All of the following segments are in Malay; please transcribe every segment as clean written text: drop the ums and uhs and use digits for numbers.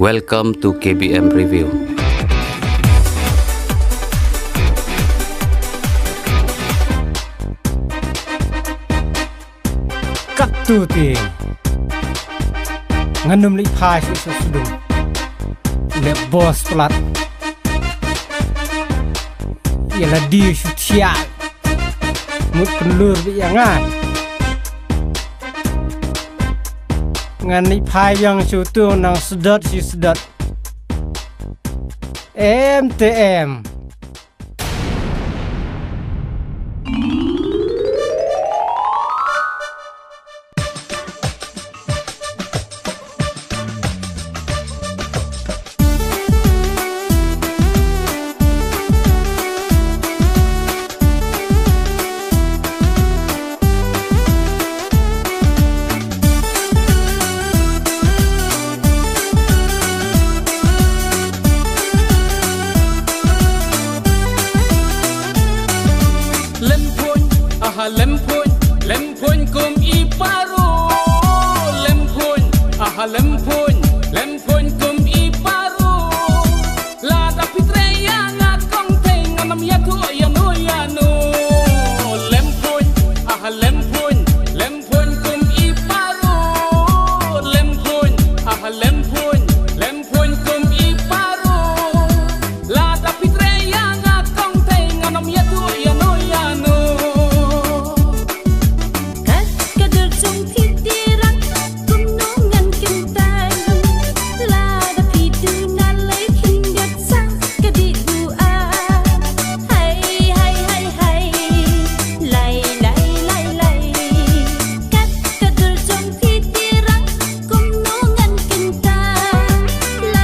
Welcome to KBM Review. Katuti nganum li phai su sudum le boss plat ialah di sosial mut penlur bi yangan ngan ni phai yang sutu nang sedot si sedot MTM Lempun kum iparu lempun kum iparu la da pitreya ngakong teng anam yatu yanu lempun kum iparu lempun kum iparu la da pitreya ngakong teng anam yatu yanu La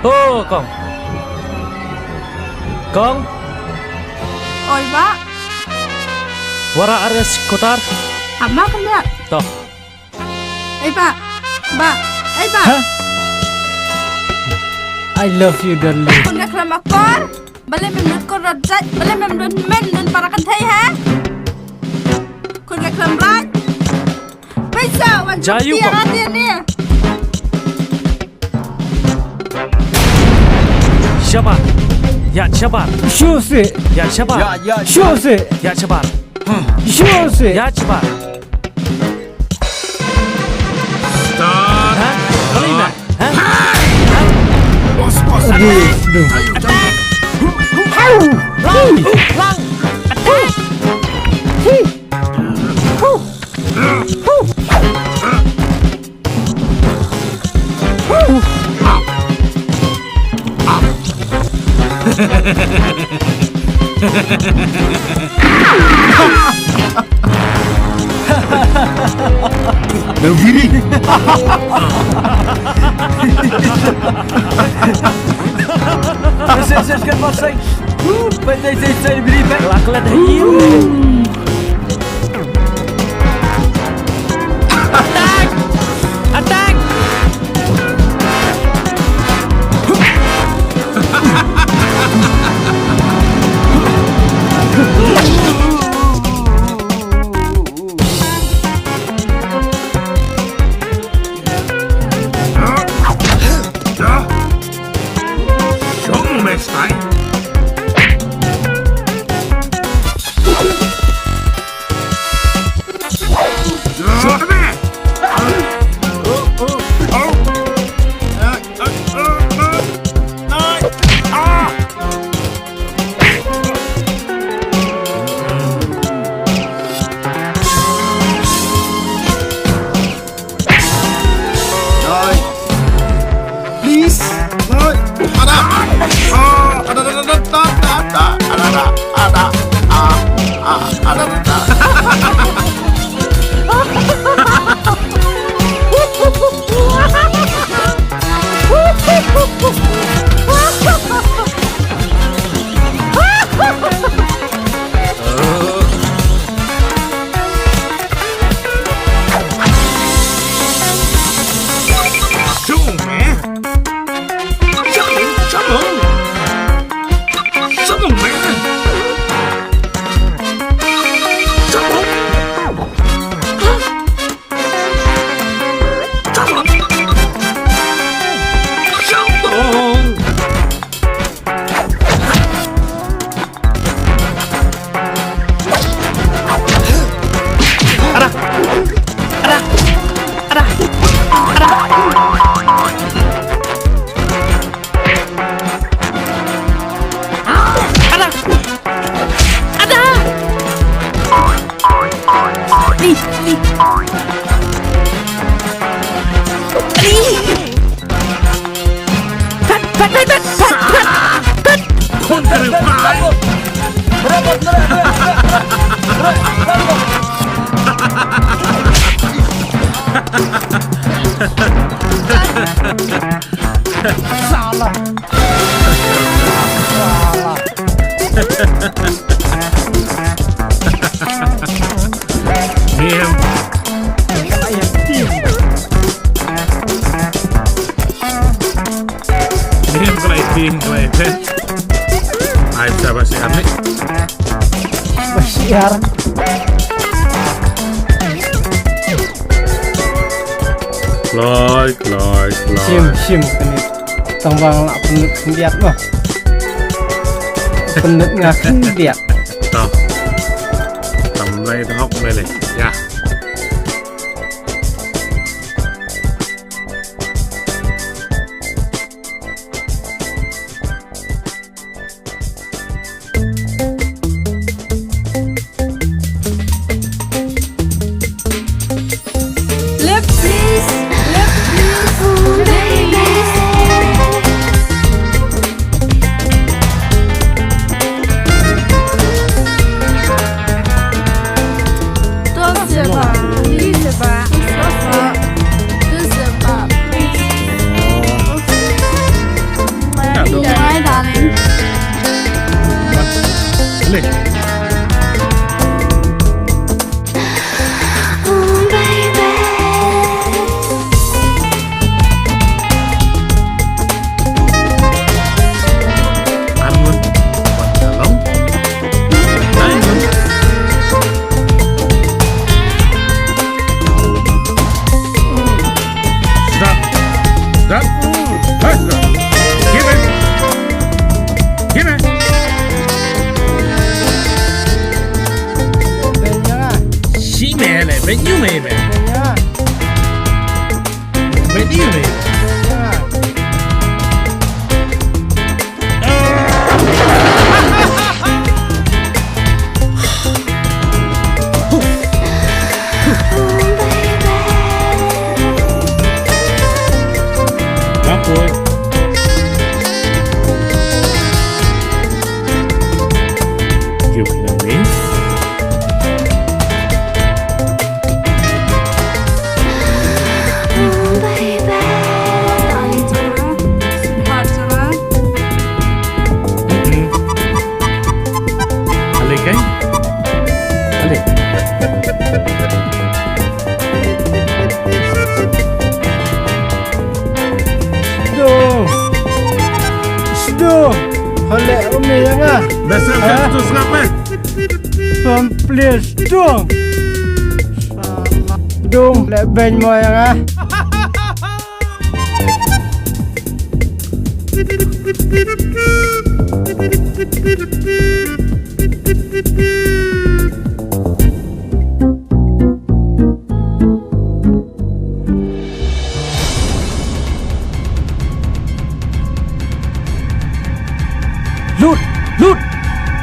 Oh, Kong. Oi, Pak. Wara Ares Kotar. Apa kan, Pak? Toh. Pak. Pak. Pak. I love you darling. Kun nak kelam akor. Balik memang kor rajat. Balik memang men dan para kantai ha. Kun nak kelam rat. Pyrsa wan. Jayu, Kong. Dia ni. Sabar. Ya, sabar. Sure se. Ya, sabar. Sure se. Ya, sabar. Sure se. Ya, sabar. Stop. Hah? Balik nak? Hah? Bos. Aduh. Lang. Berdiri. Saya kan masai. Pandai saya beri back. Kelak dah hiu. Attack! Schon Meister. Salah. Diam. Ayah tim. Diam kelai teh. Aib sahabat si Arni. Bersiar. Loi. Sim kini. Tambang nak penut kendiat mah. Penut ngah kendiat. Tao. Tầm đây tao học này này. Ya. Left please. Don't Stop. Let's go. Give it. Give it. Benya. She man, but you man. Benya. But you man. Benya. Boy. You kidding me? Alik kan? Alik. Sudah. Halek umi yang ah. Besar tu kenapa? Pamplis dong. Dong lek ben mo yang ah.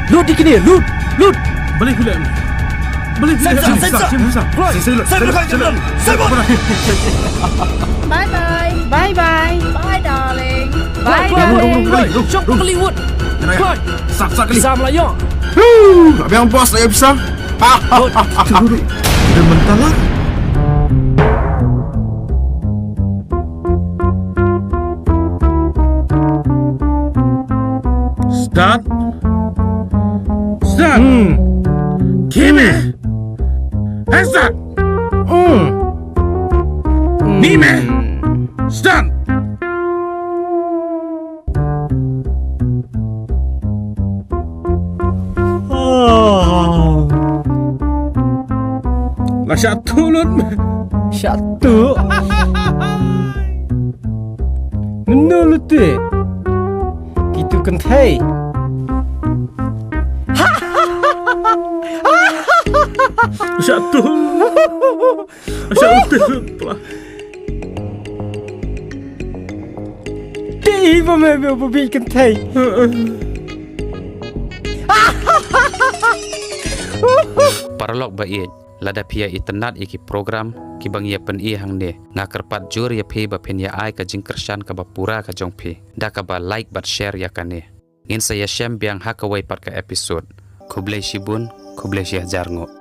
Lut di kini, lut. Balik pula. Balik pula. Bye bye. Bye bye. Bye darling. Bye Keluar. darling. Syok Hollywood. Keluar. Sak kali. Kisah Melayu. Abang bos saya bisa. Udah mental lah. Start. Start. Kimi. Start. Nime. Start. Lah satu lut. Satu. Menurut tu. Gitu kentai. Satu. Satu. Di ba may babi kentai. Paralog Baieid lada pia itenat iki program kibang ia pen i hang ne ngakerpat jur ya phi ba pen ya ai ka jingkershan ka bapura ka jong phi da ka ba like but share ya kane ngin saya shem biang hakawai pat ka episode kublai shibun kublai syah jarngo